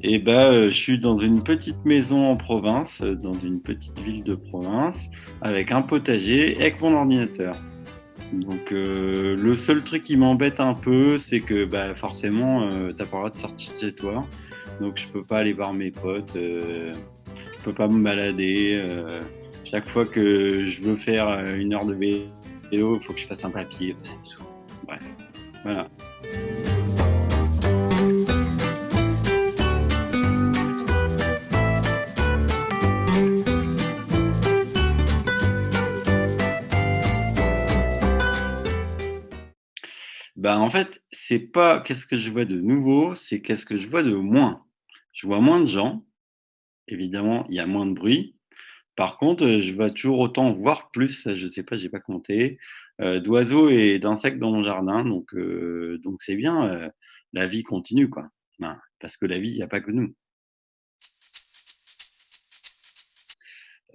Et bah, je suis dans une petite maison en province, dans une petite ville de province, avec un potager, avec mon ordinateur. Donc le seul truc qui m'embête un peu, c'est que bah, forcément, t'as pas le droit de sortir de chez toi. Donc je peux pas aller voir mes potes, je peux pas me balader. Chaque fois que je veux faire 1 heure de vélo, il faut que je fasse un papier. Bref, voilà. Bah, en fait, c'est pas qu'est-ce que je vois de nouveau, c'est qu'est-ce que je vois de moins. Je vois moins de gens, évidemment, il y a moins de bruit. Par contre, je vois toujours autant, voire plus, ça je sais pas, j'ai pas compté, d'oiseaux et d'insectes dans mon jardin, donc c'est bien, la vie continue, quoi. Hein, parce que la vie, il y a pas que nous.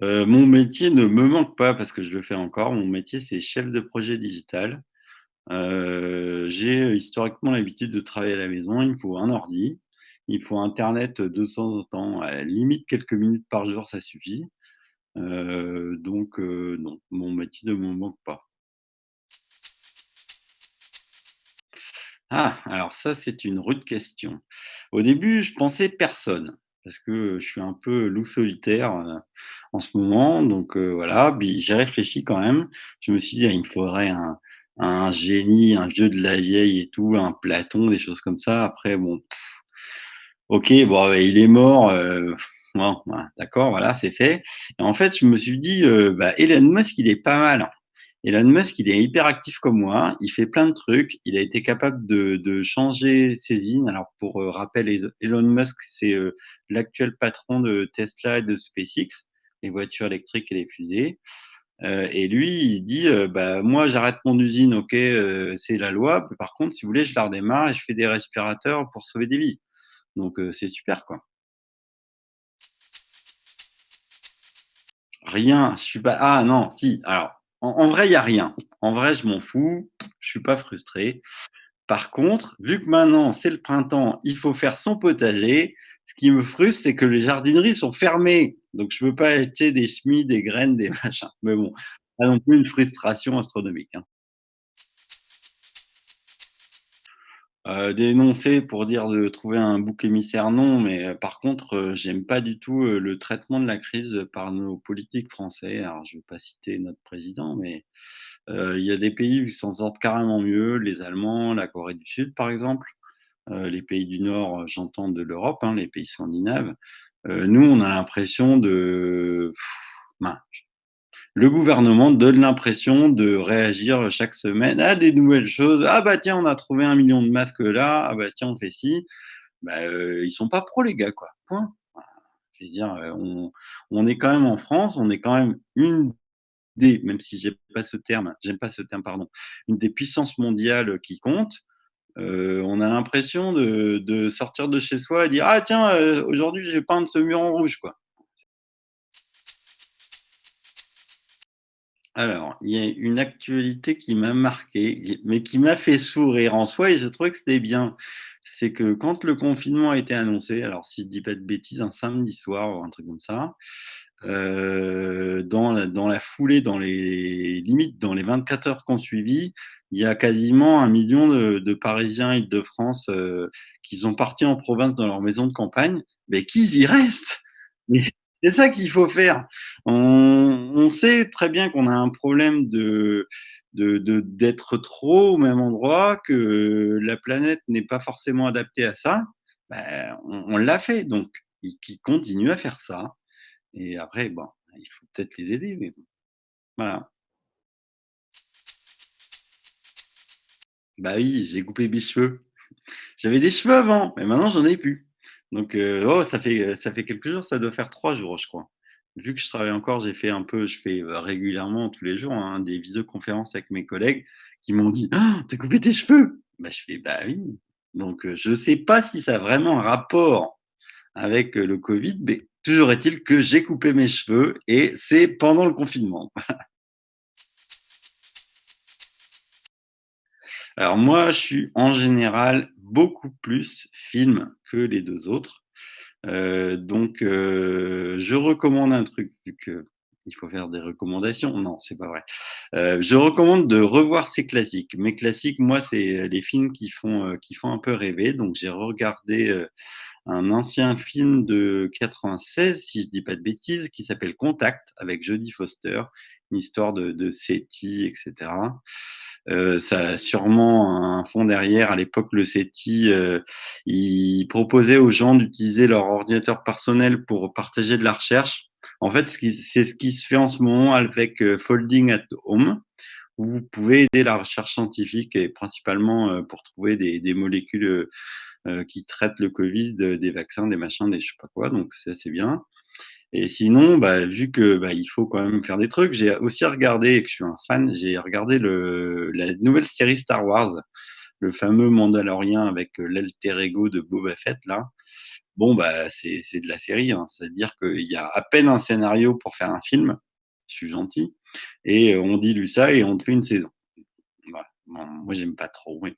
Mon métier ne me manque pas parce que je le fais encore. Mon métier, c'est chef de projet digital. J'ai historiquement l'habitude de travailler à la maison. Il me faut un ordi, il faut internet de temps en temps, à la limite quelques minutes par jour, ça suffit. Non, mon métier ne me manque pas. Ah, alors ça, c'est une rude question. Au début, je pensais personne parce que je suis un peu loup solitaire, en ce moment, voilà. Puis j'ai réfléchi quand même. Je me suis dit: «Ah, il me faudrait un génie, un vieux de la vieille et tout, un Platon, des choses comme ça». Après bon, OK, bon, il est mort, bon, bah, d'accord, voilà, c'est fait. Et en fait, je me suis dit, bah, Elon Musk, il est pas mal. Elon Musk, il est hyper actif comme moi, il fait plein de trucs, il a été capable de changer ses vies. Alors pour, rappel, Elon Musk, c'est, l'actuel patron de Tesla et de SpaceX, les voitures électriques et les fusées. Et lui, il dit, bah, moi j'arrête mon usine, OK, c'est la loi, par contre, si vous voulez, je la redémarre et je fais des respirateurs pour sauver des vies. C'est super, quoi. Rien, je suis pas ah non, si, alors, en vrai, il y a rien. En vrai, je m'en fous, je suis pas frustré. Par contre, vu que maintenant c'est le printemps, il faut faire son potager. Ce qui me frustre, c'est que les jardineries sont fermées. Donc je peux pas acheter des semis, des graines, des machins. Mais bon, pas non plus une frustration astronomique, hein. Dénoncer pour dire de trouver un bouc émissaire, non, mais par contre, j'aime pas du tout, le traitement de la crise par nos politiques français. Alors je vais pas citer notre président, mais il y a des pays où ils s'en sortent carrément mieux, les Allemands, la Corée du Sud, par exemple. Les pays du Nord, j'entends de l'Europe, hein, les pays scandinaves. Nous, on a l'impression de ben, le gouvernement donne l'impression de réagir chaque semaine à des nouvelles choses. «Ah bah tiens, on a trouvé 1 million de masques là. Ah bah tiens, on fait ci». Bah, ils sont pas pros les gars, quoi, point. Enfin, je veux dire, on est quand même en France, on est quand même une des même si j'aime pas ce terme, pardon, une des puissances mondiales qui compte. On a l'impression de sortir de chez soi et dire: «Ah tiens, aujourd'hui, je vais peindre ce mur en rouge», quoi. Alors, il y a une actualité qui m'a marqué, mais qui m'a fait sourire en soi et je trouvais que c'était bien. C'est que quand le confinement a été annoncé, alors si je dis pas de bêtises, un samedi soir ou un truc comme ça, dans la foulée, dans les 24 heures qui ont suivi, il y a quasiment 1 million de Parisiens Île-de-France, qui sont partis en province dans leur maison de campagne, mais qu'ils y restent! Mais c'est ça qu'il faut faire. On sait très bien qu'on a un problème d'être trop au même endroit, que la planète n'est pas forcément adaptée à ça. On l'a fait, donc i qu'ils continuent à faire ça et après, bon, il faut peut-être les aider, mais bon, voilà. Bah oui, j'ai coupé mes cheveux. J'avais des cheveux avant, mais maintenant j'en ai plus. Oh, ça fait quelques jours, ça doit faire 3 jours, je crois. Vu que je travaille encore, je fais, régulièrement tous les jours, hein, des visioconférences avec mes collègues qui m'ont dit: «Ah, tu coupé tes cheveux?» Bah, je fais: «Bah oui». Je sais pas si ça a vraiment un rapport avec, le covid, mais toujours est-il que j'ai coupé mes cheveux et c'est pendant le confinement. Alors moi, je suis en général beaucoup plus film que les 2 autres. Je recommande un truc vu qu'il faut faire des recommandations. Non, c'est pas vrai. Je recommande de revoir ces classiques. Mes classiques, moi, c'est les films qui font un peu rêver. Donc j'ai regardé, un ancien film de 96, si je dis pas de bêtises, qui s'appelle Contact avec Jodie Foster, une histoire de SETI, etc. Ça a sûrement un fond derrière. À l'époque, le SETI, il proposait aux gens d'utiliser leur ordinateur personnel pour partager de la recherche. En fait, c'est ce qui se fait en ce moment avec Folding at Home, où vous pouvez aider la recherche scientifique et principalement pour trouver des molécules qui traitent le Covid, des vaccins, des machins, des je sais pas quoi. Donc ça, c'est bien. Et sinon, bah, vu que bah, il faut quand même faire des trucs, j'ai aussi regardé, et que je suis un fan, j'ai regardé la nouvelle série Star Wars, le fameux Mandalorian avec l'alter ego de Boba Fett là. Bon, bah, c'est de la série, hein. C'est-à-dire qu'il y a à peine un scénario pour faire un film. Je suis gentil. Et on dilue ça et on te fait une saison. Voilà. Bon, moi, j'aime pas trop, oui.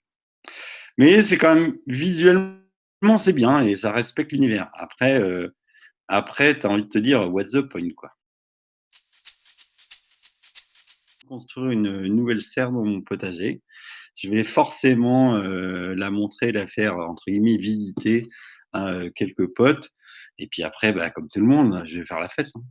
Mais c'est quand même visuellement, c'est bien et ça respecte l'univers. Après, tu as envie de te dire: «What's the point?» quoi. Construire une nouvelle serre dans mon potager, je vais forcément, la montrer, la faire, entre guillemets, «visiter» à, quelques potes et puis après, bah, comme tout le monde, je vais faire la fête, hein.